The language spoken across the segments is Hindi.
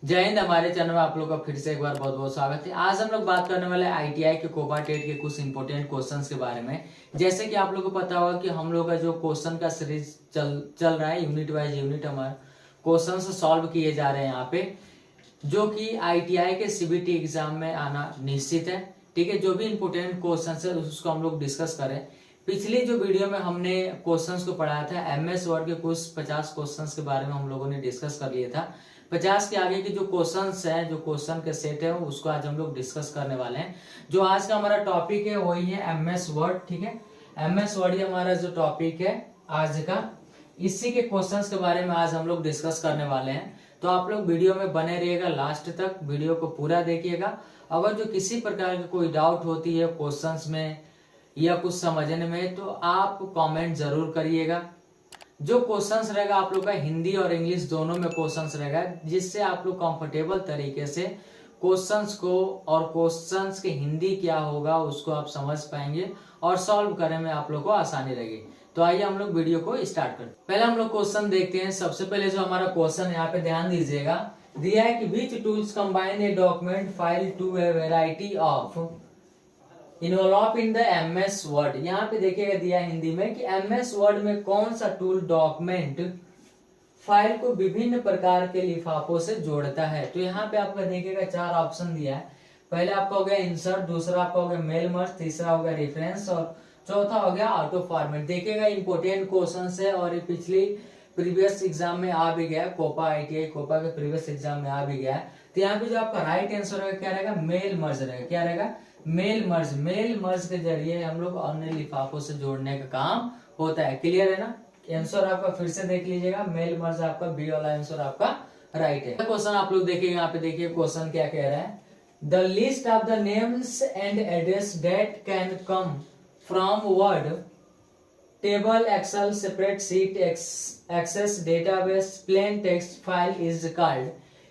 जय हिंद। हमारे चैनल में आप लोग का फिर से एक बार बहुत बहुत स्वागत है। आज हम लोग बात करने वाले आईटीआई के कोपा टेट के कुछ इंपोर्टेंट क्वेश्चंस के बारे में। जैसे कि आप लोगों को पता होगा कि हम लोग का जो क्वेश्चन का सीरीज चल रहा है, यूनिट वाइज यूनिट हमारे क्वेश्चन सॉल्व किए जा रहे हैं यहाँ पे, जो कि आईटीआई के सीबीटी एग्जाम में आना निश्चित है। ठीक है, जो भी इंपोर्टेंट क्वेश्चन है उसको हम लोग डिस्कस करें। पिछली जो वीडियो में हमने क्वेश्चंस को पढ़ाया था, एमएस वर्ड के कुछ 50 क्वेश्चंस के बारे में हम लोगों ने डिस्कस कर लिया था। 50 के आगे की जो क्वेश्चंस है, जो क्वेश्चन के सेट है, उसको आज हम लोग डिस्कस करने वाले हैं। जो आज का हमारा टॉपिक है वही है एमएस वर्ड। ठीक है, एमएस वर्ड ही हमारा जो टॉपिक है आज का, इसी के क्वेश्चंस के बारे में आज हम लोग डिस्कस करने वाले हैं। तो आप लोग वीडियो में बने रहिएगा, लास्ट तक वीडियो को पूरा देखिएगा। अगर जो किसी प्रकार की कोई डाउट होती है क्वेश्चंस में या कुछ समझने में, तो आप कमेंट जरूर करिएगा। जो क्वेश्चंस रहेगा आप लोग का हिंदी और इंग्लिश दोनों में क्वेश्चंस रहेगा, जिससे आप लोग कंफर्टेबल तरीके से क्वेश्चंस को और क्वेश्चंस के हिंदी क्या होगा उसको आप समझ पाएंगे और सॉल्व करने में आप लोग को आसानी रहेगी। तो आइए हम लोग वीडियो को स्टार्ट करते हैं। पहले हम लोग क्वेश्चन देखते हैं। सबसे पहले जो हमारा क्वेश्चन यहाँ पे ध्यान दीजिएगा, दिया है कि which tools combine a document file to a variety of involve in the MS word. यहाँ पे देखिएगा दिया हिंदी में कि एमएस वर्ड में कौन सा टूल डॉक्यूमेंट फाइल को विभिन्न प्रकार के लिफाफों से जोड़ता है। तो यहाँ पे आपका देखिएगा 4 ऑप्शन दिया है। पहले आपका हो गया इंसर्ट, दूसरा आपका हो गया मेल मर्ज, तीसरा हो गया रेफरेंस और चौथा हो गया ऑटो फॉर्मेट। देखिएगा इंपोर्टेंट क्वेश्चन है और ये पिछली प्रीवियस एग्जाम में आ भी गया, कोपा आईटीआई कोपा के प्रीवियस एग्जाम में आ भी गया। तो यहाँ पे जो आपका राइट आंसर रहेगा क्या रहेगा, मेल मर्ज रहेगा। क्या रहेगा, मेल मर्ज। मेल मर्ज के जरिए हम लोग अन्य लिफाफों से जोड़ने का काम होता है। क्लियर है ना। आंसर आपका फिर से देख लीजिएगा, मेल मर्ज आपका बी वाला आंसर आपका राइट है। क्वेश्चन आप लोग देखिए, यहाँ पे देखिए क्वेश्चन क्या कह रहा है, the list of the names and address that can come from word table, excel, separate sheet, access database, plain text file is called.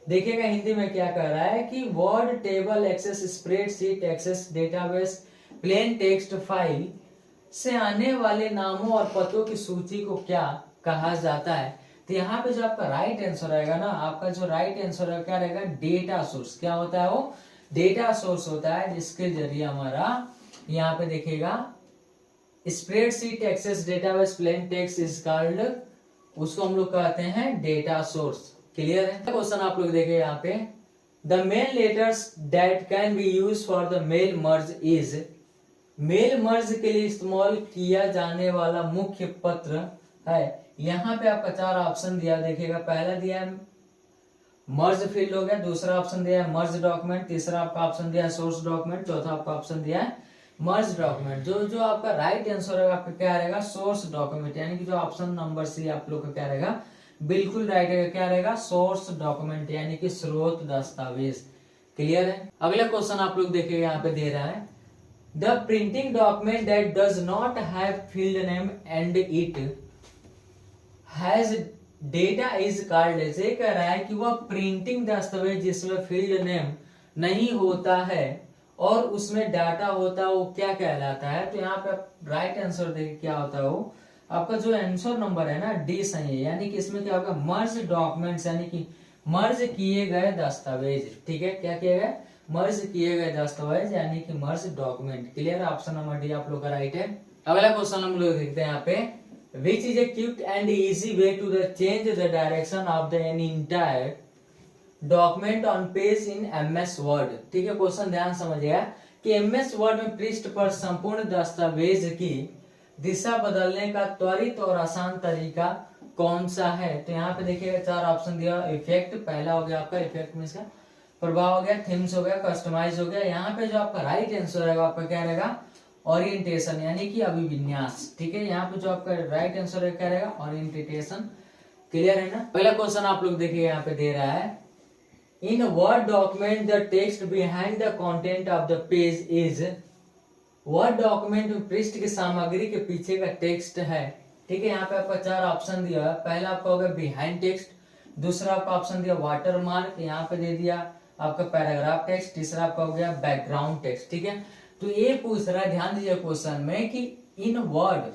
देखिएगा हिंदी में क्या कह रहा है कि word, table, access, spreadsheet, access database, plain text file से आने वाले नामों और पतों की सूची को क्या कहा जाता है। तो यहाँ पे जो आपका राइट आंसर रहेगा ना, आपका जो राइट आंसर है क्या रहेगा, डेटा सोर्स। क्या होता है वो, डेटा सोर्स होता है, जिसके जरिए हमारा यहाँ पे देखिएगा spreadsheet, access database, plain text is called, उसको हम लोग कहते हैं डेटा सोर्स। क्लियर है। क्वेश्चन आप लोग देखें यहाँ पे, the main letters that can be use for the mail merge is. Mail merge के लिए इस्तेमाल किया जाने वाला मुख्य पत्र है। यहाँ पे आपका 4 ऑप्शन दिया, देखिएगा पहला दिया है मर्ज फील्ड हो गया, दूसरा ऑप्शन दिया है मर्ज डॉक्यूमेंट, तीसरा आपका ऑप्शन दिया है सोर्स डॉक्यूमेंट, चौथा आपका ऑप्शन दिया है मर्ज डॉक्यूमेंट। जो आपका राइट आंसर है आपका क्या रहेगा, सोर्स डॉक्यूमेंट। यानी कि जो ऑप्शन नंबर सी आप लोग का क्या रहेगा, बिल्कुल राइट है। क्या रहेगा, सोर्स डॉक्यूमेंट, यानी कि स्रोत दस्तावेज। क्लियर है। अगला क्वेश्चन आप लोग देखिएगा यहाँ पे दे रहा है, the printing document that does not have field name and it has data is called. ऐसे कह रहा है कि वह प्रिंटिंग दस्तावेज जिसमें फील्ड नेम नहीं होता है और उसमें डाटा होता है, वो क्या कहलाता है। तो यहाँ पे आप राइट आंसर देखिए क्या होता है वो, आपका जो आंसर नंबर है ना, डी सही है। यानी कि इसमें क्या होगा, मर्ज डॉक्यूमेंट्स, यानी कि मर्ज किए गए दस्तावेज। ठीक है, क्या किए गए, मर्ज किए गए दस्तावेज, यानी कि merge document. Clear, option number D आप लोग का राइट है। अगला क्वेश्चन हम लोग देखते हैं यहाँ पे, which is a quick and easy way to the change the direction of the an entire document on page in MS Word. ठीक है, क्वेश्चन ध्यान समझिएगा कि एमएस वर्ड में पृष्ठ पर संपूर्ण दस्तावेज की दिशा बदलने का त्वरित और आसान तरीका कौन सा है। तो यहाँ पे देखिएगा 4 ऑप्शन दिया, इफेक्ट पहला हो गया आपका, इफेक्ट मींस का प्रभाव हो गया, थीम्स हो गया, कस्टमाइज हो गया। यहाँ पे जो आपका राइट आंसर रहेगा आपका क्या रहेगा, ओरिएंटेशन, यानी कि अभिविन्यास। ठीक है, यहाँ पे जो आपका राइट आंसर है क्या रहेगा, ओरिएंटेशन। क्लियर है ना। पहला क्वेश्चन आप लोग देखिए यहाँ पे दे रहा है, in word document the text behind the content of the page is. Word document में पृष्ठ की सामग्री के पीछे का टेक्स्ट है। ठीक है, यहाँ पे आपका 4 ऑप्शन दिया है। पहला आपका हो गया बिहाइंड टेक्स्ट, दूसरा आपका ऑप्शन दिया वाटर मार्क, यहाँ पे दे दिया आपका पैराग्राफ टेक्स्ट, तीसरा आपका हो गया बैकग्राउंड टेक्स्ट। ठीक है, तो ये पूछ रहा है, ध्यान दीजिए क्वेश्चन में कि इन वर्ड,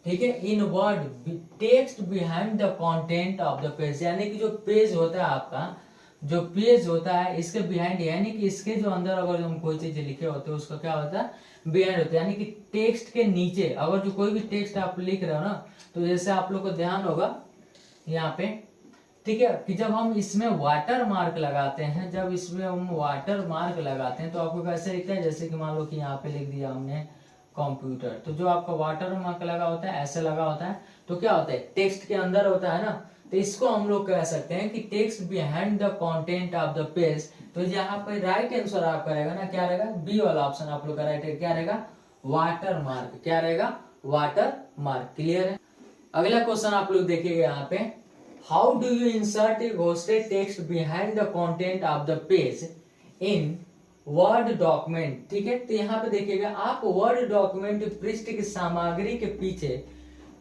ठीक है, in word text behind the content of the page, यानी कि जो पेज होता है आपका, जो पेज होता है इसके बिहाइंड, यानी कि इसके जो अंदर अगर हम कोई चीज लिखे होते हैं उसका क्या होता है, बिहाइंड होता है। यानी कि टेक्स्ट के नीचे अगर जो कोई भी टेक्स्ट आप लिख रहे हो ना, तो जैसे आप लोग को ध्यान होगा यहाँ पे, ठीक है, कि जब हम इसमें वाटर मार्क लगाते हैं, जब इसमें हम वाटर मार्क लगाते हैं तो आपको कैसे दिखता है, जैसे कि मान लो कि यहाँ पे लिख दिया हमने कंप्यूटर, तो जो आपका वाटर मार्क लगा होता है ऐसे लगा होता है, तो क्या होता है, टेक्स्ट के अंदर होता है ना, तो इसको हम लोग कह सकते हैं कि text behind the content of the page. तो यहाँ पे राइट आंसर आपका रहेगा ना, क्या रहेगा, बी वाला ऑप्शन आप लोग का राइट है, क्या रहेगा, वाटर मार्क, क्या रहेगा, वाटर मार्क। क्लियर है। अगला क्वेश्चन आप लोग देखिएगा यहाँ पे, how do you insert A ghosted text behind the content of the page in word document. ठीक है, तो यहाँ पे देखिएगा आप वर्ड डॉक्यूमेंट पृष्ठ की सामग्री के पीछे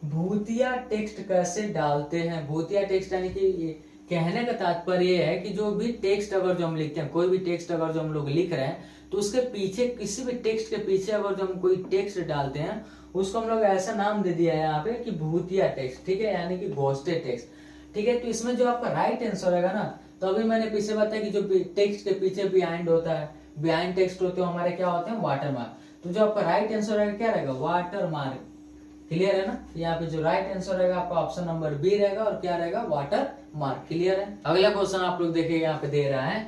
भूतिया टेक्स्ट कैसे डालते हैं। भूतिया टेक्स्ट यानी कि कहने का तात्पर्य ये है कि जो भी टेक्स्ट अगर जो हम लिखते हैं, कोई भी टेक्स्ट अगर जो हम लोग लिख रहे हैं, तो उसके पीछे किसी भी टेक्स्ट के पीछे अगर जो हम कोई टेक्स्ट डालते हैं, उसको हम लोग ऐसा नाम दे दिया है यहाँ पे कि भूतिया टेक्स्ट। ठीक है, यानी कि घोस्टेड टेक्स्ट। ठीक है, तो इसमें जो आपका राइट आंसर रहेगा ना, तो अभी मैंने पीछे बताया कि जो टेक्स्ट के पीछे बिहाइंड होता है, बिहाइंड टेक्स्ट होते हैं हमारे, क्या होते हैं, वाटर मार्क। तो जो आपका राइट आंसर रहेगा क्या रहेगा, वाटर मार्क। क्लियर है ना। यहाँ पे जो राइट आंसर रहेगा आपका ऑप्शन नंबर बी रहेगा, और क्या रहेगा, वाटर मार्क। क्लियर है। अगला क्वेश्चन आप लोग देखिए यहाँ पे दे रहा है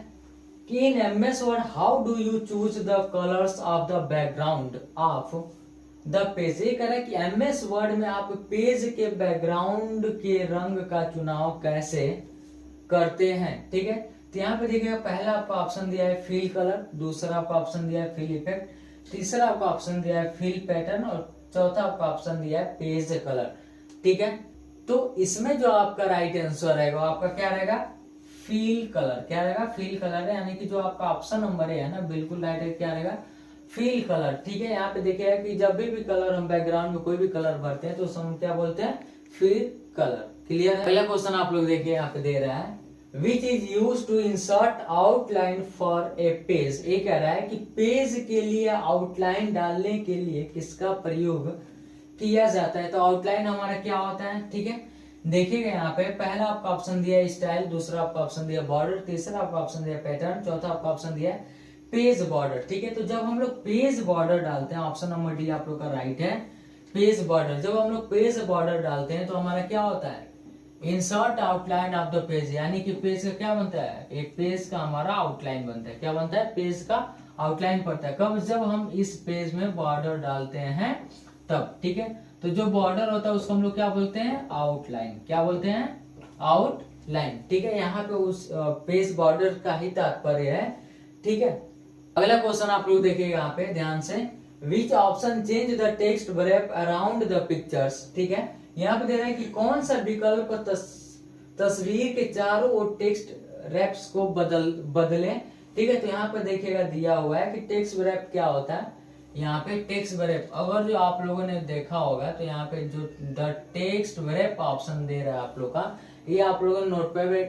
कि in MS word how do you choose the colours of the background of the page. ये कह रहा है कि एमएस वर्ड में आप पेज के बैकग्राउंड के रंग का चुनाव कैसे करते हैं। ठीक है, तो यहाँ पे देखिएगा पहला आपका ऑप्शन दिया है फिल कलर, दूसरा आपका ऑप्शन दिया है फिल इफेक्ट, तीसरा आपका ऑप्शन दिया है फिल पैटर्न, और चौथा आपका ऑप्शन दिया है पेज कलर। ठीक है, तो इसमें जो आपका राइट आंसर रहेगा आपका क्या रहेगा, फील कलर। क्या रहेगा, फील कलर है, यानी कि जो आपका ऑप्शन नंबर है ना, बिल्कुल राइट है, क्या रहेगा, फील कलर। ठीक है, यहाँ पे देखिएगा कि जब भी कलर हम बैकग्राउंड में कोई भी कलर भरते हैं तो हम क्या बोलते हैं, फील कलर। क्लियर है। पहला क्वेश्चन आप लोग देखिए यहाँ पे दे रहा है which is use to insert outline for a page. ये कह रहा है कि पेज के लिए आउटलाइन डालने के लिए किसका प्रयोग किया जाता है। तो आउटलाइन हमारा क्या होता है। ठीक है, देखिएगा यहाँ पे पहला आपका ऑप्शन दिया है स्टाइल, दूसरा आपका ऑप्शन दिया बॉर्डर, तीसरा आपका ऑप्शन दिया पैटर्न, चौथा आपका ऑप्शन दिया है पेज बॉर्डर। ठीक है, तो जब हम लोग पेज बॉर्डर डालते हैं, ऑप्शन नंबर डी आप लोग का राइट है, पेज बॉर्डर। जब हम लोग पेज बॉर्डर डालते हैं तो हमारा क्या होता है, insert outline of the page, यानी कि पेज का क्या बनता है, एक पेज का हमारा आउटलाइन बनता है। क्या बनता है, पेज का आउटलाइन पड़ता है। कब, जब हम इस पेज में बॉर्डर डालते हैं तब। ठीक है, तो जो बॉर्डर होता है उसको हम लोग क्या बोलते हैं, आउटलाइन। क्या बोलते हैं, आउटलाइन। ठीक है, यहाँ पे उस पेज बॉर्डर का ही तात्पर्य है। ठीक है, अगला क्वेश्चन आप लोग देखिएगा यहाँ पे ध्यान से, which option change the text ब्रेप around the pictures. ठीक है, यहाँ पे दे रहा है कि कौन सा विकल्प तस्वीर के चारों ओर टेक्स्ट रैप्स को बदले। ठीक है, तो यहाँ पे देखिएगा दिया हुआ है कि टेक्स्ट रैप क्या होता है। यहाँ पे टेक्स्ट रैप अगर जो आप लोगों ने देखा होगा तो यहाँ पे जो द टेक्स्ट रैप ऑप्शन दे रहा है आप लोग का, ये आप लोगों ने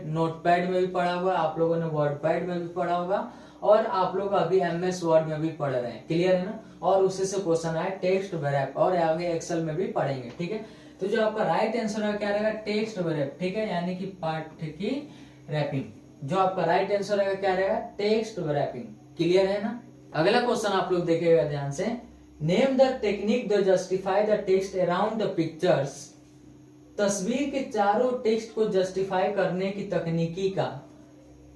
नोटपैड में भी पढ़ा हुआ, आप लोगों ने वर्डपैड में भी पढ़ा होगा, और आप लोग अभी एमएस वर्ड में भी पढ़ रहे हैं। क्लियर है ना। और उससे से क्वेश्चन आया टेक्स्ट रैप, और आगे एक्सेल में भी पढ़ेंगे। ठीक है, तो जो आपका राइट आंसर है क्या रहेगा, टेक्स्ट रैप। ठीक है, यानी कि पाठ की रैपिंग। जो आपका राइट आंसर रहेगा क्या रहेगा, टेक्स्ट रैपिंग। क्लियर है ना। अगला क्वेश्चन आप लोग देखिएगा ध्यान से, name the technique the justify the text around the pictures. तस्वीर के चारों टेक्स्ट को जस्टिफाई करने की तकनीकी का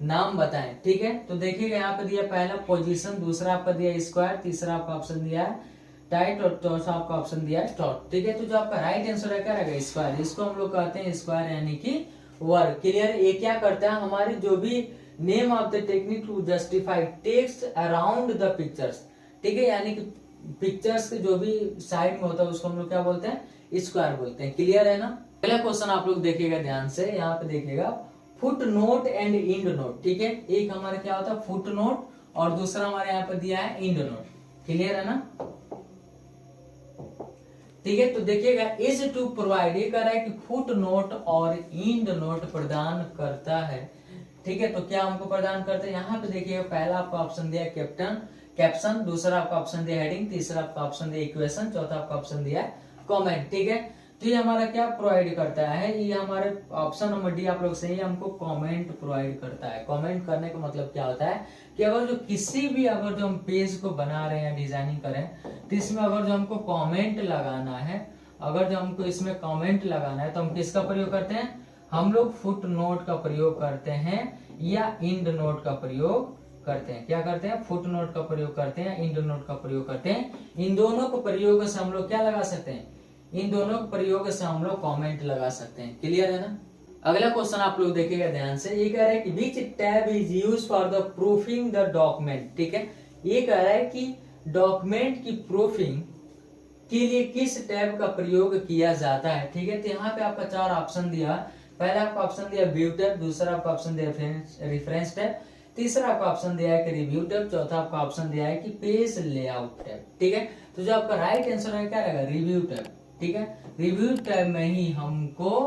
नाम बताएं। ठीक है, तो देखिएगा यहाँ पे दिया पहला पोजीशन, दूसरा आपका दिया स्क्वायर, तीसरा आपका ऑप्शन दिया है टाइट, और चौथा आपका ऑप्शन दिया है स्टॉट। ठीक है, तो जो आपका राइट आंसर है क्या रहेगा, स्क्वायर। इसको हम लोग कहते हैं स्क्वायर, यानी कि वर्ग। क्लियर, ये क्या करता है, हमारी जो भी name of the technique to justify text around the pictures. ठीक है, यानी कि पिक्चर्स के जो भी साइड में होता है उसको हम लोग क्या बोलते हैं, स्क्वायर बोलते हैं। क्लियर है ना। पहला क्वेश्चन आप लोग देखिएगा ध्यान से, यहाँ पे देखिएगा footnote and endnote. ठीक है, एक हमारा क्या होता है फुट नोट, और दूसरा हमारे यहाँ पे दिया है इंड नोट। क्लियर है ना। ठीक है, तो देखिएगा इज टू प्रोवाइड, ये कह रहा है कि फुट नोट और इंड नोट प्रदान करता है। ठीक है, तो क्या हमको प्रदान करते हैं, यहाँ पे देखिएगा पहला आपका ऑप्शन दिया कैप्शन, दूसरा आपका ऑप्शन दिया हेडिंग, तीसरा आपका ऑप्शन दिया इक्वेशन, चौथा आपका ऑप्शन दिया कमेंट। ठीक है, तो ये हमारा क्या प्रोवाइड करता है, ये हमारे ऑप्शन नंबर डी आप लोग सही, हमको कमेंट प्रोवाइड करता है। कमेंट करने का मतलब क्या होता है कि अगर जो किसी भी अगर जो हम पेज को बना रहे हैं, डिजाइनिंग करें, तो इसमें अगर जो हमको कमेंट लगाना है, अगर जो हमको इसमें कमेंट लगाना है, तो हम किसका प्रयोग करते हैं, हम लोग फुट नोट का प्रयोग करते हैं या इंड नोट का प्रयोग करते हैं। क्या करते हैं, फुट नोट का प्रयोग करते हैं, इंड नोट का प्रयोग करते हैं। इन दोनों को प्रयोग से हम लोग क्या लगा सकते हैं, इन दोनों के प्रयोग से हम लोग कमेंट लगा सकते हैं। क्लियर है ना। अगला क्वेश्चन आप लोग देखिएगा ध्यान से, ये कह रहा है कि विच tab is use for the proofing the document. ठीक है, ये कह रहा है कि डॉक्यूमेंट की प्रूफिंग के लिए किस टैब का प्रयोग किया जाता है। ठीक है, तो यहाँ पे आपका 4 ऑप्शन दिया। पहला आपका ऑप्शन दिया व्यू टैब, दूसरा आपका ऑप्शन दिया रेफरेंस टैब, तीसरा आपका ऑप्शन दिया है कि रिव्यू टैब, चौथा आपका ऑप्शन दिया है कि पेज लेआउट टैब। ठीक है, तो जो आपका राइट आंसर है क्या रहेगा, रिव्यू टैब। ठीक है, रिव्यू टैब में ही हमको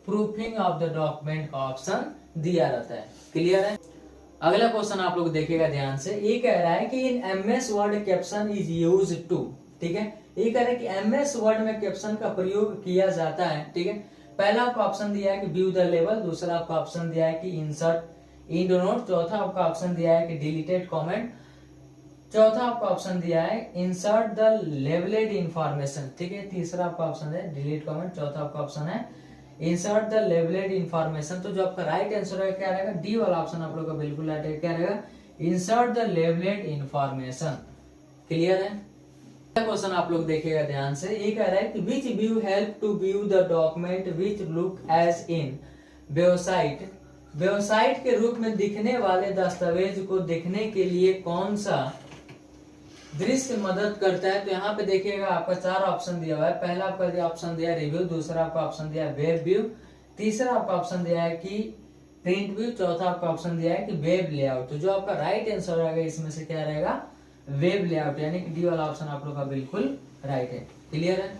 प्रूफिंग ऑफ द डॉक्यूमेंट का ऑप्शन दिया रहता है। क्लियर है। अगला क्वेश्चन आप लोग देखिएगा ध्यान से, ये कह रहा है कि in MS Word caption is use to. ठीक है, ये कह रहा है कि एमएस वर्ड में कैप्शन का प्रयोग किया जाता है। ठीक है, पहला आपका ऑप्शन दिया है कि व्यू द लेबल, दूसरा आपका ऑप्शन दिया है कि इंसर्ट इंड नोट, चौथा आपका ऑप्शन दिया है कि डिलीटेड कमेंट, चौथा आपका ऑप्शन दिया है इंसर्ट द लेबलेड इंफॉर्मेशन। ठीक है, तीसरा आपका ऑप्शन है डिलीट कमेंट, चौथा आपका ऑप्शन है इंसर्ट द लेबलेड इंफॉर्मेशन। तो जो आपका राइट आंसर है क्या रहेगा, डी वाला ऑप्शन आप लोग का बिल्कुल राइट है, क्या रहेगा, इंसर्ट द लेबलेड इंफॉर्मेशन। क्लियर है। क्वेश्चन आप लोग देखिएगा ध्यान से, ये कह रहा है कि which view help to view the document which look as in website. Website के रूप में दिखने वाले दस्तावेज को देखने के लिए कौन सा दृश्य मदद करता है। तो यहाँ पे देखिएगा आपका 4 ऑप्शन दिया हुआ है। पहला आपका ऑप्शन दिया है रिव्यू, दूसरा आपका ऑप्शन दिया है वेब व्यू, तीसरा आपका ऑप्शन दिया है कि प्रिंट व्यू, चौथा आपका ऑप्शन दिया है कि वेब लेआउट। तो जो आपका राइट आंसर रहेगा इसमें से क्या रहेगा, वेब लेआउट, यानी कि डी वाला ऑप्शन आप लोग का बिल्कुल राइट है। क्लियर है।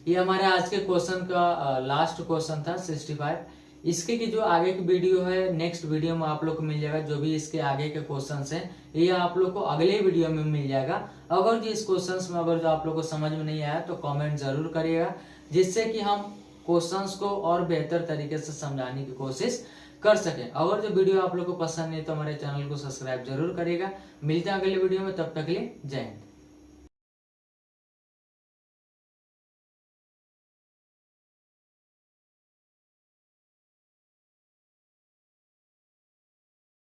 ये हमारे आज के क्वेश्चन का लास्ट क्वेश्चन था 65। इसके की जो आगे की वीडियो है, नेक्स्ट वीडियो में आप लोग को मिल जाएगा। जो भी इसके आगे के क्वेश्चंस हैं ये आप लोग को अगले वीडियो में मिल जाएगा। अगर जो इस क्वेश्चंस में अगर जो आप लोग को समझ में नहीं आया तो कमेंट जरूर करिएगा, जिससे कि हम क्वेश्चंस को और बेहतर तरीके से समझाने की कोशिश कर सके। अगर जो वीडियो आप लोग को पसंद नहीं तो हमारे चैनल को सब्सक्राइब जरूर करिएगा। मिलते हैं अगले वीडियो में, तब तक के लिए जय हिंद।